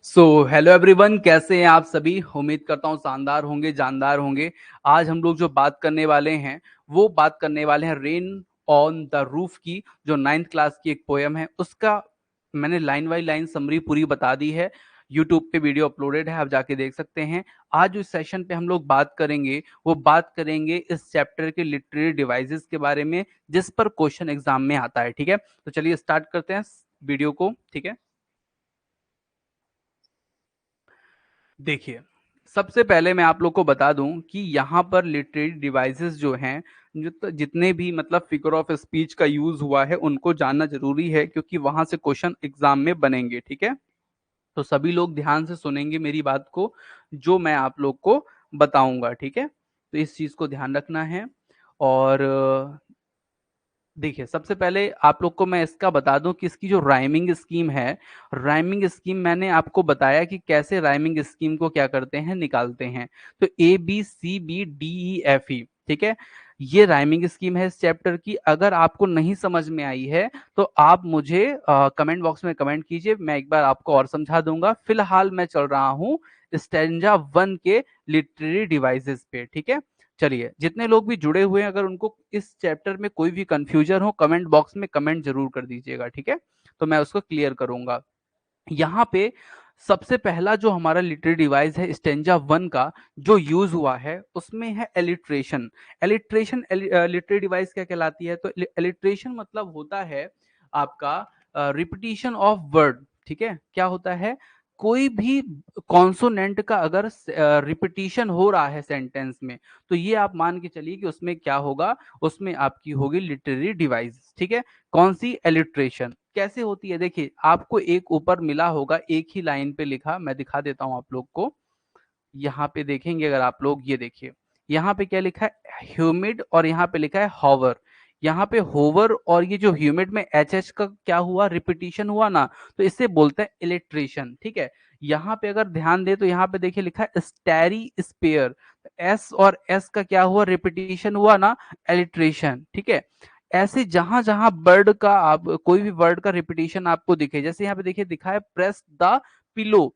So hello everyone, कैसे हैं आप सभी। उम्मीद करता हूँ शानदार होंगे, जानदार होंगे। आज हम लोग जो बात करने वाले हैं वो बात करने वाले हैं रेन ऑन द रूफ की, जो 9th क्लास की एक पोयम है। उसका मैंने लाइन बाई लाइन समरी पूरी बता दी है। यूट्यूब पे वीडियो अपलोडेड है, आप जाके देख सकते हैं। आज जो इस सेशन पे हम लोग बात करेंगे वो बात करेंगे इस चैप्टर के लिटरेरी डिवाइसेस के बारे में, जिस पर क्वेश्चन एग्जाम में आता है। ठीक है, तो चलिए स्टार्ट करते हैं वीडियो को। ठीक है, देखिए, सबसे पहले मैं आप लोग को बता दूं कि यहाँ पर लिटरेरी डिवाइसेस जो हैं, जितने भी मतलब फिगर ऑफ स्पीच का यूज हुआ है उनको जानना जरूरी है, क्योंकि वहां से क्वेश्चन एग्जाम में बनेंगे। ठीक है, तो सभी लोग ध्यान से सुनेंगे मेरी बात को, जो मैं आप लोग को बताऊंगा। ठीक है, तो इस चीज को ध्यान रखना है। और देखिए, सबसे पहले आप लोग को मैं इसका बता दूं कि इसकी जो राइमिंग स्कीम है, राइमिंग स्कीम मैंने आपको बताया कि कैसे राइमिंग स्कीम को क्या करते हैं, निकालते हैं। तो ABCBDEFE, ठीक है, ये राइमिंग स्कीम है इस चैप्टर की। अगर आपको नहीं समझ में आई है तो आप मुझे कमेंट बॉक्स में कमेंट कीजिए, मैं एक बार आपको और समझा दूंगा। फिलहाल मैं चल रहा हूँ स्टैंजा 1 के लिटरेरी डिवाइसेस पे। ठीक है, चलिए, जितने लोग भी जुड़े हुए हैं, अगर उनको इस चैप्टर में कोई भी कंफ्यूजन हो, कमेंट बॉक्स में कमेंट जरूर कर दीजिएगा। ठीक है, तो मैं उसको क्लियर करूंगा। यहाँ पे सबसे पहला जो हमारा लिटरेरी डिवाइस है स्टेंजा 1 का, जो यूज हुआ है उसमें है एलिट्रेशन। एलिट्रेशन लिटरेरी डिवाइस क्या कहलाती है? तो एलिट्रेशन मतलब होता है आपका रिपीटिशन ऑफ वर्ड। ठीक है, क्या होता है? कोई भी कॉन्सोनेंट का अगर रिपीटिशन हो रहा है सेंटेंस में, तो ये आप मान के चलिए कि उसमें क्या होगा, उसमें आपकी होगी लिटरेरी डिवाइस। ठीक है, कौन सी? एलिट्रेशन। कैसे होती है? देखिए, आपको एक ऊपर मिला होगा, एक ही लाइन पे लिखा, मैं दिखा देता हूं आप लोग को। यहाँ पे देखेंगे अगर आप लोग, ये देखिए, यहाँ पे क्या लिखा है? ह्यूमिड, और यहाँ पे लिखा है हॉवर। यहाँ पे होवर और ये जो ह्यूमिड में एच एच का क्या हुआ, रिपीटिशन हुआ ना, तो इसे बोलते हैं इलेक्ट्रेशन। ठीक है, यहाँ पे अगर ध्यान दे तो यहाँ पे देखिए लिखा है स्टेरी स्पेयर, एस और एस का क्या हुआ, रिपीटिशन हुआ ना, एलिट्रेशन। ठीक है, ऐसे जहां जहां वर्ड का, आप कोई भी वर्ड का रिपीटिशन आपको दिखे, जैसे यहाँ पे देखिए दिखा है press the pillow,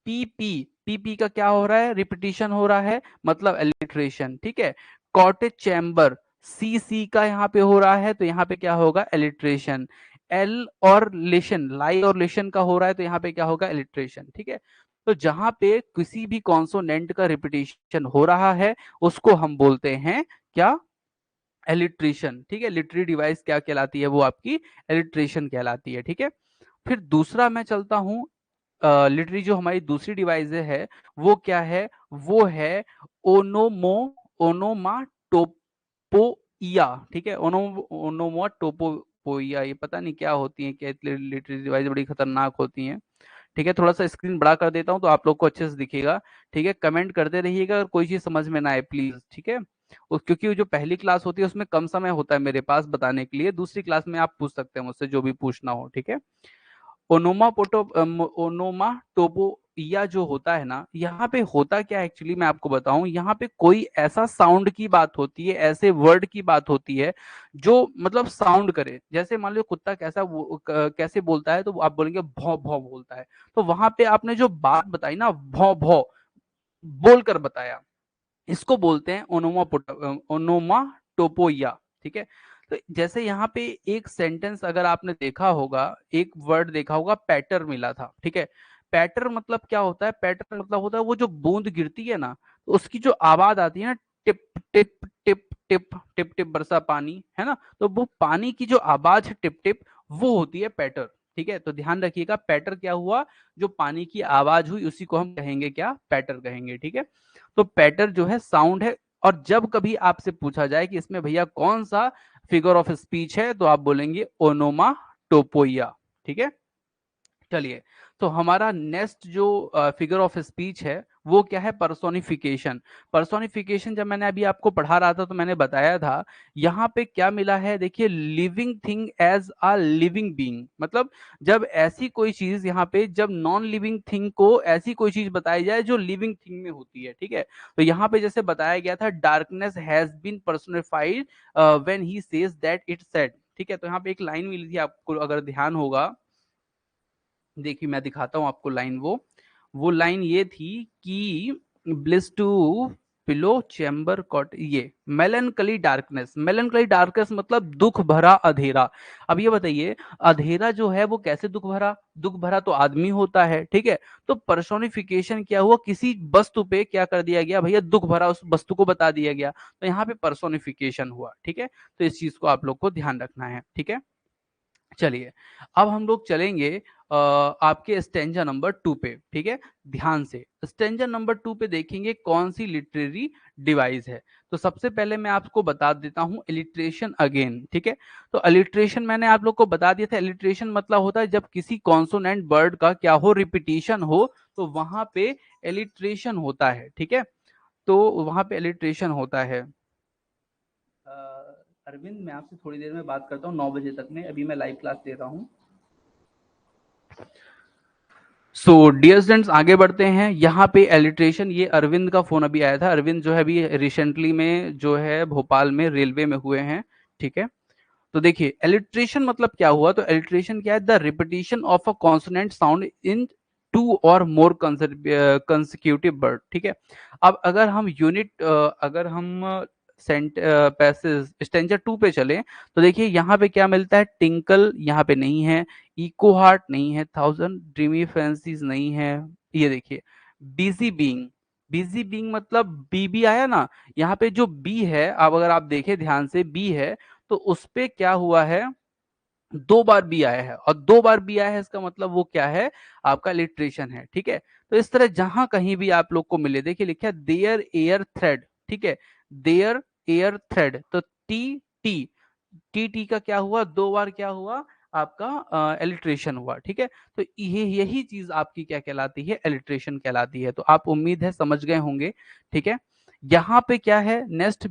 PP, PP का क्या हो रहा है, रिपीटिशन हो रहा है, मतलब एलिट्रेशन। ठीक है, कॉटेज चैम्बर, सी सी का यहाँ पे हो रहा है, तो यहाँ पे क्या होगा, एलिट्रेशन। एल और लेशन, लाई और लेशन का हो रहा है, तो यहाँ पे क्या होगा, एलिट्रेशन। ठीक है, तो जहां पे किसी भी कॉन्सोनेंट का रिपीटिशन हो रहा है उसको हम बोलते हैं क्या, एलिट्रेशन। ठीक है, लिटरेरी डिवाइस क्या कहलाती है, वो आपकी एलिट्रेशन कहलाती है। ठीक है, फिर दूसरा मैं चलता हूँ, लिटरी जो हमारी दूसरी डिवाइस है वो क्या है, वो है ओनोमो ओनोमाटोपोइया। ठीक है, ओनोमाटोपोइया, ये पता नहीं क्या होती है, क्या लिटरी डिवाइस बड़ी खतरनाक होती हैं। ठीक है, थोड़ा सा स्क्रीन बड़ा कर देता हूँ तो आप लोग को अच्छे से दिखेगा। ठीक है, कमेंट करते रहिएगा अगर कोई चीज समझ में ना आए, प्लीज। ठीक है, क्योंकि जो पहली क्लास होती है उसमें कम समय होता है मेरे पास बताने के लिए, दूसरी क्लास में आप पूछ सकते हैं मुझसे जो भी पूछना हो। ठीक है, ओनोमाटोपोइया जो होता है ना, यहाँ पे होता क्या है एक्चुअली, मैं आपको बताऊं। यहाँ पे कोई ऐसा साउंड की बात होती है, ऐसे वर्ड की बात होती है जो मतलब साउंड करे। जैसे मान लो कुत्ता कैसे बोलता है, तो आप बोलेंगे भौ भौ बोलता है। तो वहां पे आपने जो बात बताई ना, भौ भौ बोलकर बताया, इसको बोलते हैं ओनोमाटोपोइया। ठीक है, तो जैसे यहाँ पे एक सेंटेंस अगर आपने देखा होगा, एक वर्ड देखा होगा, पैटर मिला था। ठीक है, पैटर मतलब क्या होता है? पैटर मतलब होता है वो जो बूंद गिरती है ना, तो उसकी जो आवाज आती है ना, tip tip tip tip tip tip, बरसा पानी है ना, तो वो पानी की जो आवाज है टिप टिप, वो होती है पैटर। ठीक है, तो ध्यान रखिएगा, पैटर क्या हुआ, जो पानी की आवाज हुई उसी को हम कहेंगे क्या, पैटर कहेंगे। ठीक है, तो पैटर जो है साउंड है। और जब कभी आपसे पूछा जाए कि इसमें भैया कौन सा फिगर ऑफ स्पीच है, तो आप बोलेंगे ओनोमाटोपोइया। ठीक है, चलिए, तो हमारा नेक्स्ट जो फिगर ऑफ स्पीच है वो क्या है, पर्सोनिफिकेशन। पर्सोनिफिकेशन जब मैंने अभी आपको पढ़ा रहा था तो मैंने बताया था, यहाँ पे क्या मिला है, देखिए, living thing as a living being. मतलब जब ऐसी कोई चीज, यहाँ पे जब नॉन लिविंग थिंग को ऐसी कोई चीज बताई जाए जो लिविंग थिंग में होती है। ठीक है, तो यहाँ पे जैसे बताया गया था, darkness has been personified when he says that it said. ठीक है, तो यहाँ पे एक लाइन मिली थी, आपको अगर ध्यान होगा, देखिए मैं दिखाता हूं आपको लाइन वो, वो लाइन ये थी कि bliss to pillow chamber cot, ये मेलनकली डार्कनेस, मेलनकली डार्कनेस मतलब दुख भरा अंधेरा। अब ये बताइए अंधेरा जो है वो कैसे दुख भरा, दुख भरा तो आदमी होता है, ठीक है। तो पर्सोनिफिकेशन क्या हुआ, किसी वस्तु पे क्या कर दिया गया भैया, दुख भरा उस वस्तु को बता दिया गया, तो यहाँ पे पर्सोनिफिकेशन हुआ, ठीक है। तो इस चीज को आप लोग को ध्यान रखना है, ठीक है। चलिए अब हम लोग चलेंगे आपके स्टेंजा नंबर 2 पे, ठीक है। ध्यान से स्टेंजा नंबर 2 पे देखेंगे कौन सी लिटरेरी डिवाइस है। तो सबसे पहले मैं आपको बता देता हूं एलिट्रेशन अगेन, ठीक है। तो अलिट्रेशन मैंने आप लोग को बता दिया था, एलिट्रेशन मतलब होता है जब किसी कॉन्सोनेंट वर्ड का क्या हो, रिपीटिशन हो, तो वहां पे एलिट्रेशन होता है, ठीक है। तो वहां पे एलिट्रेशन होता है। अरविंद मैं आपसे थोड़ी देर में बात करता हूँ 9 बजे तक में, अभी मैं लाइव क्लास दे रहा हूँ। सो डियर स्टूडेंट्स आगे बढ़ते हैं। यहाँ पे एलिट्रेशन, ये अरविंद का फोन अभी आया था, अरविंद जो है अभी रिसेंटली में जो है भोपाल में रेलवे में हुए हैं, ठीक है। तो देखिए एलिट्रेशन मतलब क्या हुआ, तो एलिट्रेशन क्या है, the repetition of a consonant sound in two और मोर कंसेक्यूटिव वर्ड, ठीक है। अब अगर हम यूनिट अगर हम सेंट पैसेज स्टेंजर 2 पे चले, तो देखिए यहाँ पे क्या मिलता है, टिंकल यहाँ पे नहीं है, इको हार्ट नहीं है, थाउजेंड ड्रीमी फैंसीज नहीं है। ये देखिए बिजी बीइंग, बिजी बीइंग मतलब बी बी आया ना, यहाँ पे जो बी है, अब अगर आप देखें ध्यान से बी है, तो उस पे क्या हुआ है, 2 बार बी आया है, और 2 बार बी आया है इसका मतलब वो क्या है, आपका लिटरेशन है, ठीक है। तो इस तरह जहां कहीं भी आप लोग को मिले, देखिए लिखा है देयर एयर थ्रेड, ठीक है, देयर एयर थ्रेड, तो टी टी टी टी का क्या हुआ, 2 बार क्या हुआ, आपका एलिट्रेशन हुआ, ठीक है। तो ये यही चीज आपकी क्या कहलाती है, एलिट्रेशन कहलाती है। तो आप उम्मीद है समझ गए होंगे, ठीक है। यहाँ पे क्या है नेक्स्ट,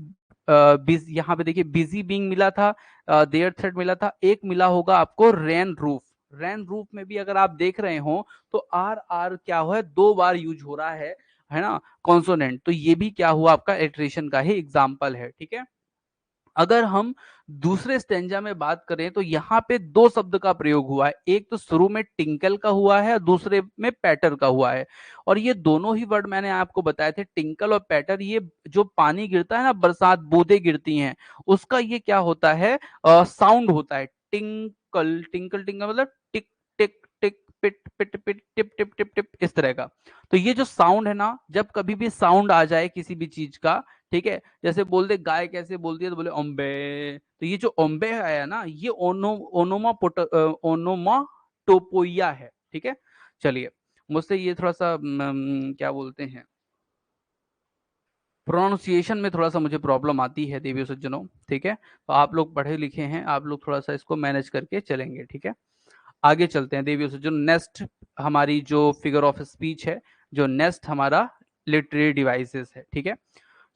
यहाँ पे देखिए बिजी बीइंग मिला था, देयर थ्रेड मिला था, एक मिला होगा आपको रेन रूफ। रेन रूफ में भी अगर आप देख रहे हो तो आर आर क्या हुआ है, 2 बार यूज हो रहा है ना, कॉन्सोनेंट। तो ये भी क्या हुआ, आपका एलिट्रेशन का ही एग्जाम्पल है, ठीक है। अगर हम दूसरे स्टेंजा में बात करें तो यहाँ पे 2 शब्द का प्रयोग हुआ है, एक तो शुरू में टिंकल का हुआ है, दूसरे में पैटर का हुआ है। और ये दोनों ही वर्ड मैंने आपको बताए थे, टिंकल और पैटर, ये जो पानी गिरता है ना, बरसात बूंदे गिरती हैं, उसका ये क्या होता है, साउंड होता है, टिंकल टिंकल टिंकल मतलब टिक टिक टिक पिट पिट पिट टिप टिप टिप टिप, इस तरह का। तो ये जो साउंड है ना, जब कभी भी साउंड आ जाए किसी भी चीज का, ठीक है, जैसे बोल दे गाय कैसे बोलती है, तो बोले ओम्बे, तो ये जो ओम्बे आया ना, ये ओनोमा टोपोइया है, ठीक है। चलिए मुझसे ये थोड़ा सा क्या बोलते हैं, प्रोनाउंसिएशन में थोड़ा सा मुझे प्रॉब्लम आती है देवियों सज्जनों, ठीक है। तो आप लोग पढ़े लिखे हैं, आप लोग थोड़ा सा इसको मैनेज करके चलेंगे, ठीक है। आगे चलते हैं देवियों सज्जनों, नेक्स्ट हमारी जो फिगर ऑफ स्पीच है, जो नेक्स्ट हमारा लिटरेरी डिवाइसेस है, ठीक है।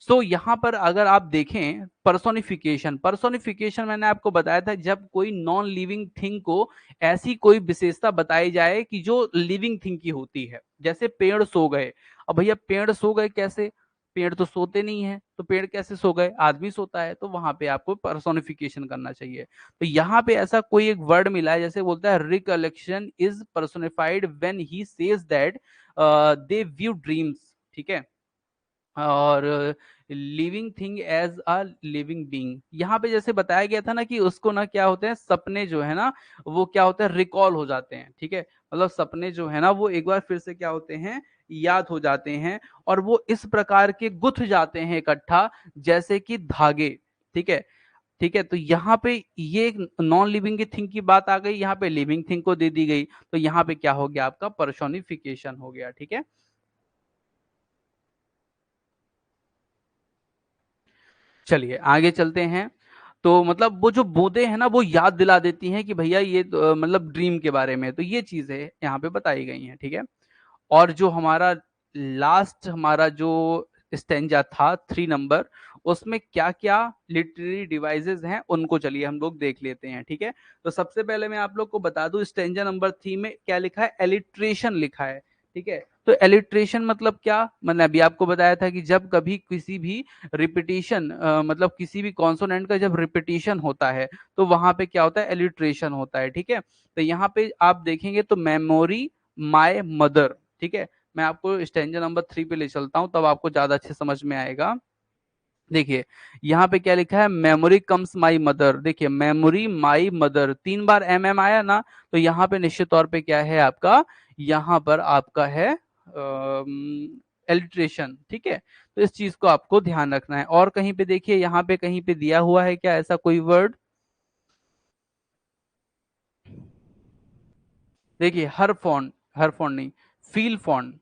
सो यहाँ पर अगर आप देखें पर्सोनिफिकेशन, पर्सोनिफिकेशन मैंने आपको बताया था जब कोई नॉन लिविंग थिंग को ऐसी कोई विशेषता बताई जाए कि जो लिविंग थिंग की होती है, जैसे पेड़ सो गए। अब भैया पेड़ सो गए कैसे, पेड़ तो सोते नहीं है, तो पेड़ कैसे सो गए, आदमी सोता है, तो वहां पे आपको पर्सोनिफिकेशन करना चाहिए। तो यहाँ पे ऐसा कोई एक वर्ड मिला है, जैसे बोलता है recollection is personified when he says that they view dreams, ठीक है। और living thing as a living being, यहाँ पे जैसे बताया गया था ना कि उसको ना क्या होते हैं, सपने जो है ना वो क्या होता है, रिकॉल हो जाते हैं, ठीक है। मतलब सपने जो है ना वो एक बार फिर से क्या होते हैं, याद हो जाते हैं, और वो इस प्रकार के गुथ जाते हैं इकट्ठा, जैसे कि धागे, ठीक है। ठीक है, तो यहाँ पे ये नॉन लिविंग की थिंग की बात आ गई, यहाँ पे लिविंग थिंग को दे दी गई, तो यहाँ पे क्या हो गया, आपका पर्सोनिफिकेशन हो गया, ठीक है। चलिए आगे चलते हैं। तो मतलब वो जो बूंदे हैं ना वो याद दिला देती हैं कि भैया ये तो, मतलब ड्रीम के बारे में, तो ये चीजें यहाँ पे बताई गई हैं, ठीक है। और जो हमारा लास्ट हमारा जो स्टेंजा था 3 नंबर, उसमें क्या क्या लिटरेरी डिवाइसेस हैं उनको चलिए हम लोग देख लेते हैं, ठीक है। तो सबसे पहले मैं आप लोग को बता दूं स्टेंजा नंबर 3 में क्या लिखा है, एलिट्रेशन लिखा है, ठीक है। तो एलिट्रेशन मतलब क्या, मैंने अभी आपको बताया था कि जब कभी किसी भी रिपीटिशन मतलब किसी भी कॉन्सोनेंट का जब रिपीटिशन होता है, तो वहां पे क्या होता है, एलिट्रेशन होता है, ठीक है। तो यहाँ पे आप देखेंगे तो मेमोरी माय मदर, ठीक है। मैं आपको स्टैंजा नंबर 3 पे ले चलता हूँ, तब आपको ज्यादा अच्छे समझ में आएगा। देखिए यहाँ पे क्या लिखा है, मेमोरी कम्स माई मदर। देखिए मेमोरी माई मदर 3 बार एम आया ना, तो यहाँ पे निश्चित तौर पे क्या है आपका, यहाँ पर आपका है एलिट्रेशन। ठीक है, तो इस चीज को आपको ध्यान रखना है। और कहीं पे देखिए, यहाँ पे कहीं पे दिया हुआ है क्या ऐसा कोई वर्ड? देखिए हर फॉन्ट नहीं, फील फॉन्ट।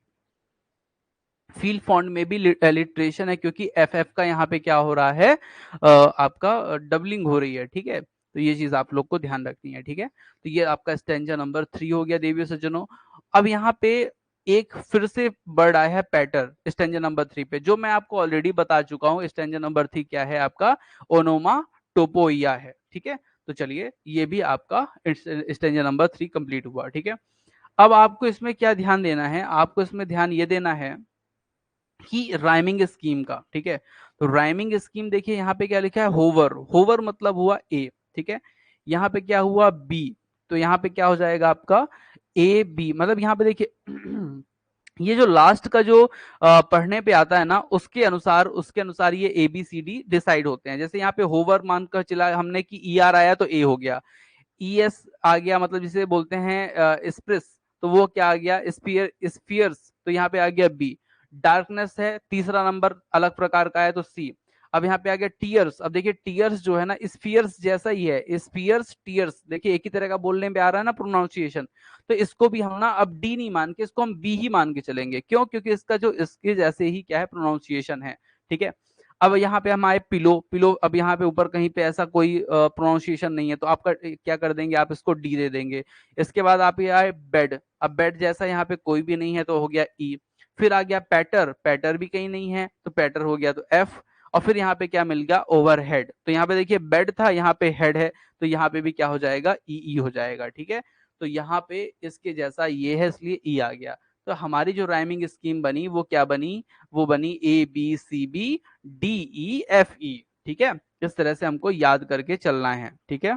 फील फॉन्ट में भी लिटरेशन है, क्योंकि एफ एफ का यहाँ पे क्या हो रहा है, आपका डबलिंग हो रही है। ठीक है, तो ये चीज आप लोग को ध्यान रखनी है। ठीक है, तो ये आपका स्टैंजा नंबर 3 हो गया देवियों सज्जनों। अब यहाँ पे एक फिर से वर्ड आया है पैटर, स्टैंजा नंबर 3 पे, जो मैं आपको ऑलरेडी बता चुका हूँ। स्टैंजा नंबर 3 क्या है आपका, ओनोमा टोपोइया है। ठीक है, तो चलिए ये भी आपका स्टैंजा नंबर 3 कंप्लीट हुआ। ठीक है, अब आपको इसमें क्या ध्यान देना है, आपको इसमें ध्यान ये देना है कि राइमिंग स्कीम का। ठीक है, तो राइमिंग स्कीम देखिए यहाँ पे क्या लिखा है, होवर। होवर मतलब हुआ ए। ठीक है, यहाँ पे क्या हुआ, बी। तो यहाँ पे क्या हो जाएगा आपका, ए बी। मतलब यहाँ पे देखिए ये जो लास्ट का जो पढ़ने पे आता है ना, उसके अनुसार ये A B C D decide होते हैं। जैसे यहाँ पे होवर मान कर चला हमने कि ई आर आया तो ए हो गया, ई एस आ गया, मतलब जिसे बोलते हैं स्प्रिस, तो वो क्या आ गया, स्फीयर्स, तो यहाँ पे आ गया बी। डार्कनेस है तीसरा नंबर अलग प्रकार का है, तो सी। अब यहाँ पे आ गया टीयर्स। अब देखिए टीयर्स जो है ना, स्फीयर्स जैसा ही है, स्फीयर्स टीयर्स, देखिए एक ही तरह का बोलने पे आ रहा है ना प्रोनाउंसिएशन। तो इसको भी हम ना अब डी नहीं मान के, इसको हम बी ही मान के चलेंगे। क्यों? क्योंकि इसका जो इसके जैसे ही क्या है, प्रोनाउंसिएशन है। ठीक है, अब यहाँ पे हम आए पिलो। पिलो, अब यहाँ पे ऊपर कहीं पे ऐसा कोई प्रोनाउंसिएशन नहीं है, तो आपका क्या कर देंगे, आप इसको डी दे देंगे। इसके बाद आप ये आए बेड। अब बेड जैसा यहाँ पे कोई भी नहीं है, तो हो गया ई। फिर आ गया पैटर। पैटर भी कहीं नहीं है, तो पैटर हो गया तो एफ। और फिर यहाँ पे क्या मिल गया, ओवरहेड। तो यहाँ पे देखिए बेड था, यहाँ पे हेड है, तो यहाँ पे भी क्या हो जाएगा, ई हो जाएगा। ठीक है, तो यहाँ पे इसके जैसा ये है, इसलिए ई आ गया। तो हमारी जो राइमिंग स्कीम बनी वो क्या बनी, वो बनी A B C B D E F E. ठीक है, इस तरह से हमको याद करके चलना है। ठीक है,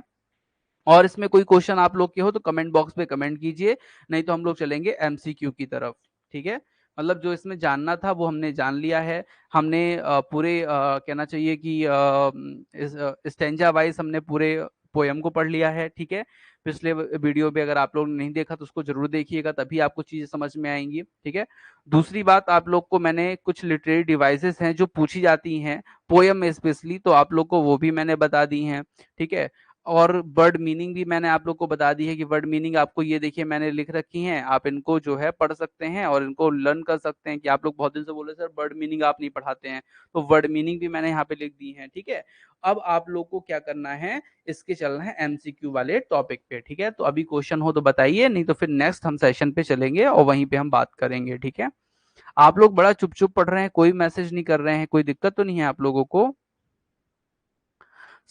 और इसमें कोई क्वेश्चन आप लोग के हो तो कमेंट बॉक्स पे कमेंट कीजिए, नहीं तो हम लोग चलेंगे एमसीक्यू की तरफ। ठीक है, मतलब जो इसमें जानना था वो हमने जान लिया है। हमने पूरे कहना चाहिए कि स्टेंजा वाइज हमने पूरे पोयम को पढ़ लिया है। ठीक है, पिछले वीडियो पे अगर आप लोग ने नहीं देखा तो उसको जरूर देखिएगा, तभी आपको चीजें समझ में आएंगी। ठीक है, दूसरी बात, आप लोग को मैंने कुछ लिटरेरी डिवाइसेस हैं जो पूछी जाती हैं पोयम में स्पेशली, तो आप लोग को वो भी मैंने बता दी हैं। ठीक है, और वर्ड मीनिंग भी मैंने आप लोग को बता दी है कि वर्ड मीनिंग आपको ये देखिए मैंने लिख रखी हैं, आप इनको जो है पढ़ सकते हैं और इनको लर्न कर सकते हैं। कि आप लोग बहुत दिन से बोले सर वर्ड मीनिंग आप नहीं पढ़ाते हैं, तो वर्ड मीनिंग भी मैंने यहाँ पे लिख दी है। ठीक है, अब आप लोग को क्या करना है, इसके चलना है एमसीक्यू वाले टॉपिक पे। ठीक है, तो अभी क्वेश्चन हो तो बताइए, नहीं तो फिर नेक्स्ट हम सेशन पे चलेंगे और वहीं पे हम बात करेंगे। ठीक है, आप लोग बड़ा चुप चुप पढ़ रहे हैं, कोई मैसेज नहीं कर रहे हैं, कोई दिक्कत तो नहीं है आप लोगों को?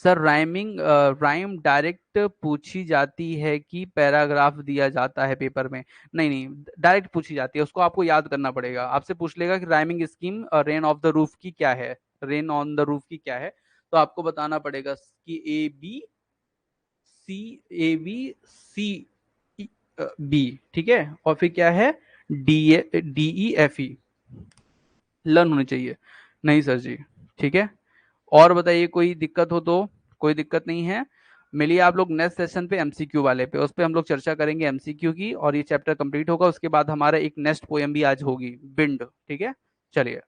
सर राइम डायरेक्ट पूछी जाती है कि पैराग्राफ दिया जाता है पेपर में? नहीं नहीं, डायरेक्ट पूछी जाती है, उसको आपको याद करना पड़ेगा। आपसे पूछ लेगा कि rhyming scheme rain of the roof की क्या है, रेन ऑन द रूफ की क्या है, तो आपको बताना पड़ेगा कि सी ए बी बी। ठीक है, और फिर क्या है, डी ई एफ ई, लर्न होनी चाहिए। नहीं सर जी। ठीक है, और बताइए कोई दिक्कत हो तो? कोई दिक्कत नहीं है, मिलिए आप लोग नेक्स्ट सेशन पे एमसीक्यू वाले पे, उस पे हम लोग चर्चा करेंगे एमसीक्यू की, और ये चैप्टर कंप्लीट होगा उसके बाद हमारा एक नेक्स्ट पोएम भी आज होगी, बिंड। ठीक है, चलिए।